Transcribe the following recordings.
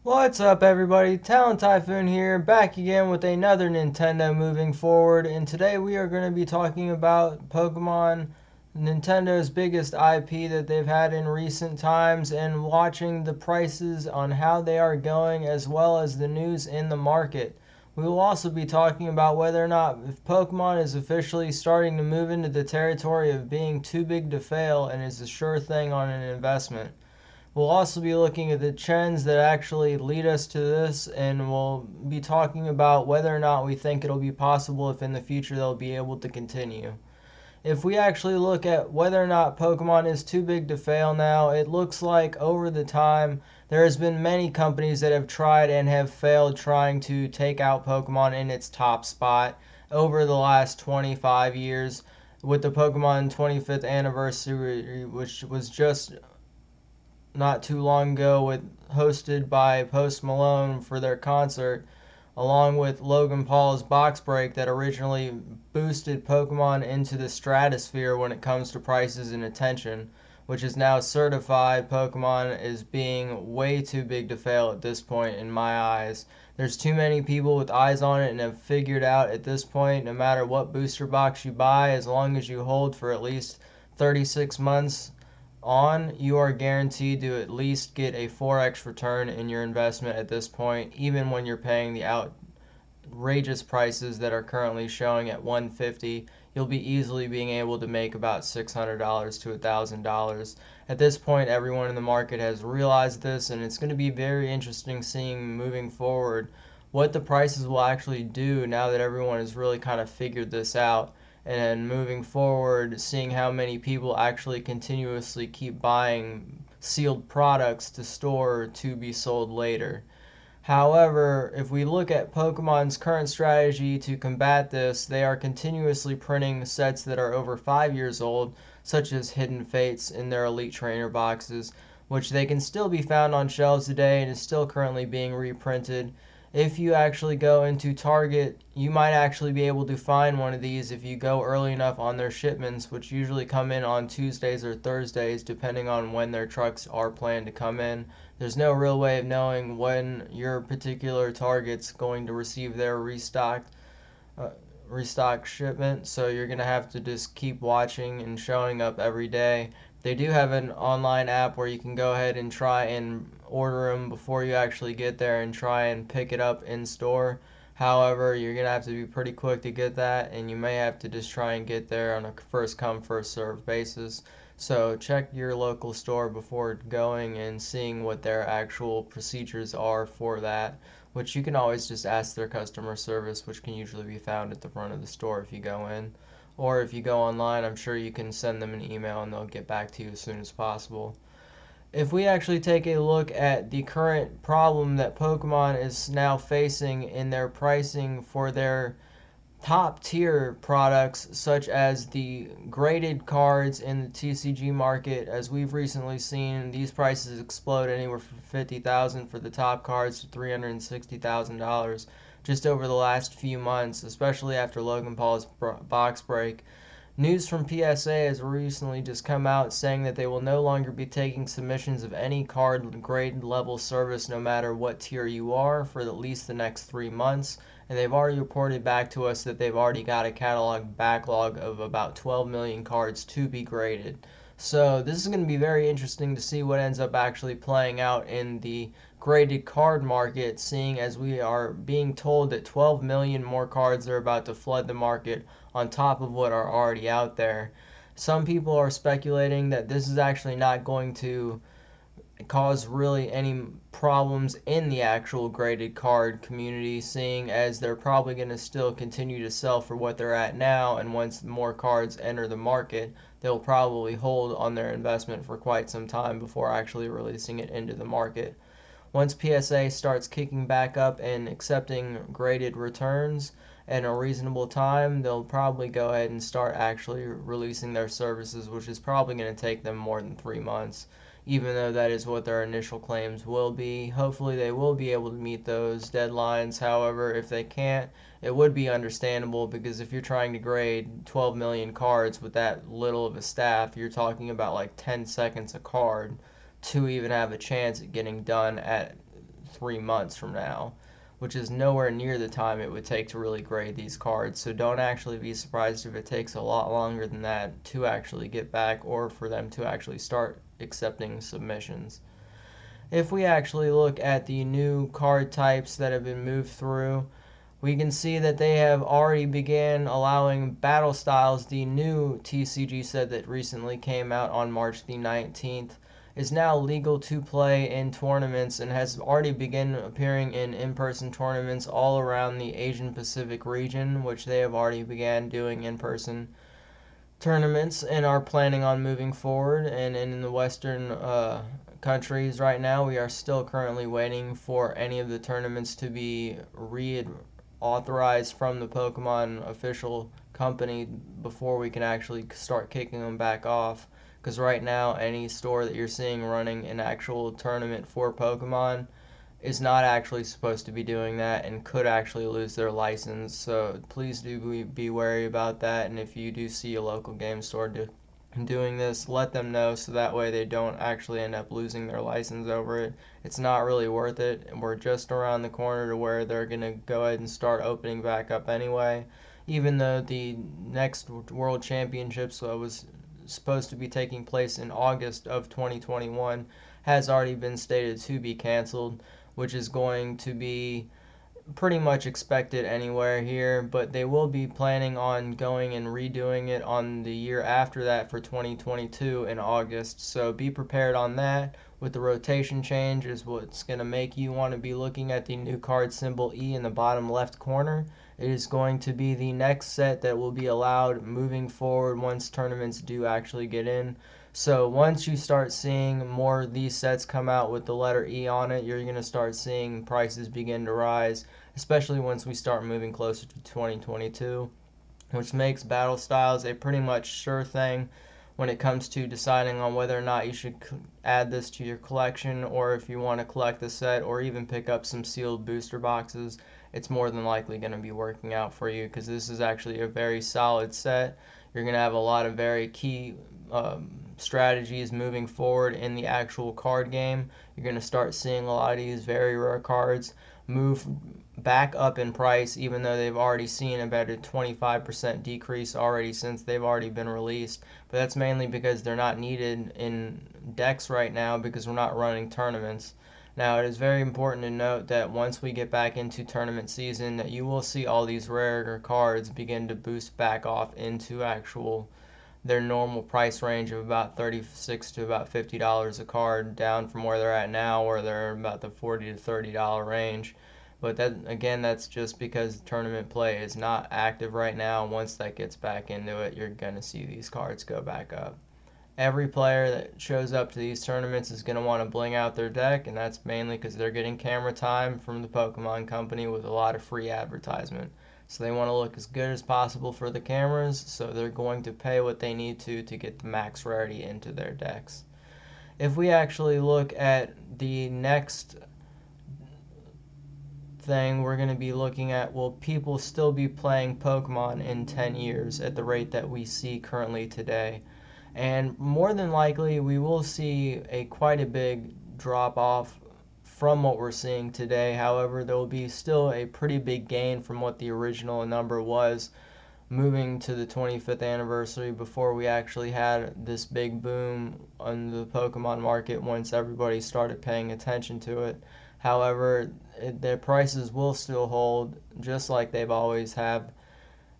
What's up, everybody? Talent Typhoon here, back again with another Nintendo moving forward. And today we are going to be talking about Pokemon, Nintendo's biggest IP that they've had in recent times, and watching the prices on how they are going, as well as the news in the market. We will also be talking about whether or not if Pokemon is officially starting to move into the territory of being too big to fail and is a sure thing on an investment. We'll also be looking at the trends that actually lead us to this, and we'll be talking about whether or not we think it'll be possible if in the future they'll be able to continue. If we actually look at whether or not Pokemon is too big to fail now, it looks like over the time there has been many companies that have tried and have failed trying to take out Pokemon in its top spot over the last 25 years, with the Pokemon 25th anniversary, which was just not too long ago, with hosted by Post Malone for their concert, along with Logan Paul's box break that originally boosted Pokemon into the stratosphere when it comes to prices and attention, which is now certified Pokemon is being way too big to fail at this point in my eyes. There's too many people with eyes on it and have figured out at this point, no matter what booster box you buy, as long as you hold for at least 36 months on, you are guaranteed to at least get a 4x return in your investment at this point, even when you're paying the outrageous prices that are currently showing at 150. You'll be easily being able to make about $600 to $1,000. At this point, everyone in the market has realized this, and it's going to be very interesting seeing moving forward what the prices will actually do now that everyone has really kind of figured this out, and moving forward, seeing how many people actually continuously keep buying sealed products to store to be sold later. However, if we look at Pokemon's current strategy to combat this, they are continuously printing sets that are over 5 years old, such as Hidden Fates in their Elite Trainer boxes, which they can still be found on shelves today and is still currently being reprinted. If you actually go into Target, you might actually be able to find one of these if you go early enough on their shipments, which usually come in on Tuesdays or Thursdays, depending on when their trucks are planned to come in. There's no real way of knowing when your particular Target's going to receive their uh, restock shipment, so you're gonna have to just keep watching and showing up every day. They do have an online app where you can go ahead and try and order them before you actually get there and try and pick it up in store. However, you're gonna have to be pretty quick to get that, and you may have to just try and get there on a first come first served basis. So check your local store before going and seeing what their actual procedures are for that, which you can always just ask their customer service, which can usually be found at the front of the store if you go in. Or if you go online, I'm sure you can send them an email and they'll get back to you as soon as possible. If we actually take a look at the current problem that Pokemon is now facing in their pricing for their top tier products, such as the graded cards in the TCG market, as we've recently seen these prices explode anywhere from 50,000 for the top cards to $360,000 just over the last few months, especially after Logan Paul's box break. News from PSA has recently just come out saying that they will no longer be taking submissions of any card grade level service, no matter what tier you are, for at least the next 3 months. And they've already reported back to us that they've already got a catalog backlog of about 12 million cards to be graded. So this is going to be very interesting to see what ends up actually playing out in the graded card market, seeing as we are being told that 12 million more cards are about to flood the market on top of what are already out there. Some people are speculating that this is actually not going to cause really any problems in the actual graded card community, seeing as they're probably going to still continue to sell for what they're at now, and once more cards enter the market, they'll probably hold on their investment for quite some time before actually releasing it into the market. Once PSA starts kicking back up and accepting graded returns in a reasonable time, they'll probably go ahead and start actually releasing their services, which is probably going to take them more than 3 months, even though that is what their initial claims will be. Hopefully, they will be able to meet those deadlines. However, if they can't, it would be understandable, because if you're trying to grade 12 million cards with that little of a staff, you're talking about like 10 seconds a card to even have a chance at getting done at 3 months from now, which is nowhere near the time it would take to really grade these cards. So don't actually be surprised if it takes a lot longer than that to actually get back or for them to actually start accepting submissions. If we actually look at the new card types that have been moved through, we can see that they have already began allowing Battle Styles, the new TCG set that recently came out on March the 19th, is now legal to play in tournaments and has already begun appearing in in-person tournaments all around the Asian Pacific region, which they have already began doing in-person tournaments and are planning on moving forward. And in the Western countries right now, we are still currently waiting for any of the tournaments to be authorized from the Pokemon official company before we can actually start kicking them back off. Because right now, any store that you're seeing running an actual tournament for Pokemon is not actually supposed to be doing that and could actually lose their license. So please do be wary about that. And if you do see a local game store doing this, let them know so that way they don't actually end up losing their license over it. It's not really worth it, and we're just around the corner to where they're going to go ahead and start opening back up anyway. Even though the next World Championships was supposed to be taking place in August of 2021 has already been stated to be canceled, which is going to be pretty much expected anywhere here, but they will be planning on going and redoing it on the year after that for 2022 in August. So be prepared on that. With the rotation change is what's going to make you want to be looking at the new card symbol E in the bottom left corner. It is going to be the next set that will be allowed moving forward once tournaments do actually get in. So once you start seeing more of these sets come out with the letter E on it, you're going to start seeing prices begin to rise, especially once we start moving closer to 2022, which makes Battle Styles a pretty much sure thing when it comes to deciding on whether or not you should add this to your collection, or if you want to collect the set or even pick up some sealed booster boxes. It's more than likely going to be working out for you because this is actually a very solid set. You're going to have a lot of very key strategies moving forward in the actual card game. You're going to start seeing a lot of these very rare cards move back up in price, even though they've already seen about a 25% decrease already since they've already been released. But that's mainly because they're not needed in decks right now because we're not running tournaments. Now, it is very important to note that once we get back into tournament season, that you will see all these rarer cards begin to boost back off into actual their normal price range of about $36 to about $50 a card, down from where they're at now, where they're about the $40 to $30 range. But that, again, that's just because tournament play is not active right now. Once that gets back into it, you're going to see these cards go back up. Every player that shows up to these tournaments is going to want to bling out their deck, and that's mainly because they're getting camera time from the Pokemon Company with a lot of free advertisement. So they want to look as good as possible for the cameras, so they're going to pay what they need to get the max rarity into their decks. If we actually look at the next thing we're going to be looking at, will people still be playing Pokemon in 10 years at the rate that we see currently today? And more than likely, we will see quite a big drop off from what we're seeing today. However, there will be still a pretty big gain from what the original number was moving to the 25th anniversary before we actually had this big boom on the Pokemon market once everybody started paying attention to it. However, their prices will still hold just like they've always have.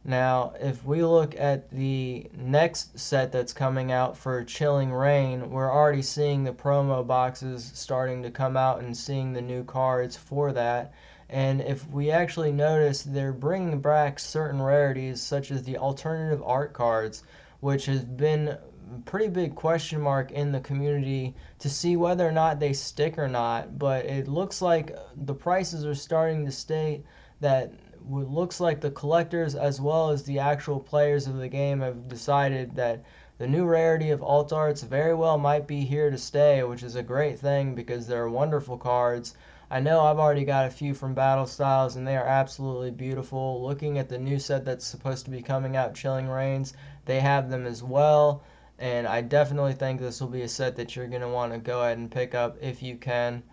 Now, if we look at the next set that's coming out for Chilling Reign, we're already seeing the promo boxes starting to come out and seeing the new cards for that. And if we actually notice, they're bringing back certain rarities such as the alternative art cards, which has been a pretty big question mark in the community to see whether or not they stick or not. But it looks like the prices are starting to state that looks like the collectors as well as the actual players of the game have decided that the new rarity of alt arts very well might be here to stay, which is a great thing because they're wonderful cards. I know I've already got a few from Battle Styles and they are absolutely beautiful. Looking at the new set that's supposed to be coming out, Chilling Reigns, they have them as well, and I definitely think this will be a set that you're going to want to go ahead and pick up if you can.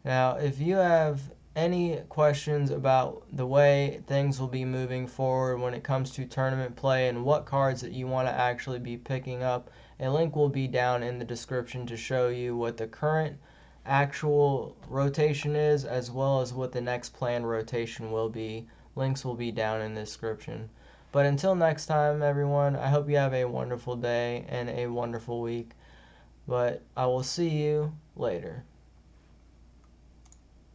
Now, if you have any questions about the way things will be moving forward when it comes to tournament play and what cards that you want to actually be picking up, a link will be down in the description to show you what the current actual rotation is, as well as what the next planned rotation will be. Links will be down in the description. But until next time, everyone, I hope you have a wonderful day and a wonderful week. But I will see you later.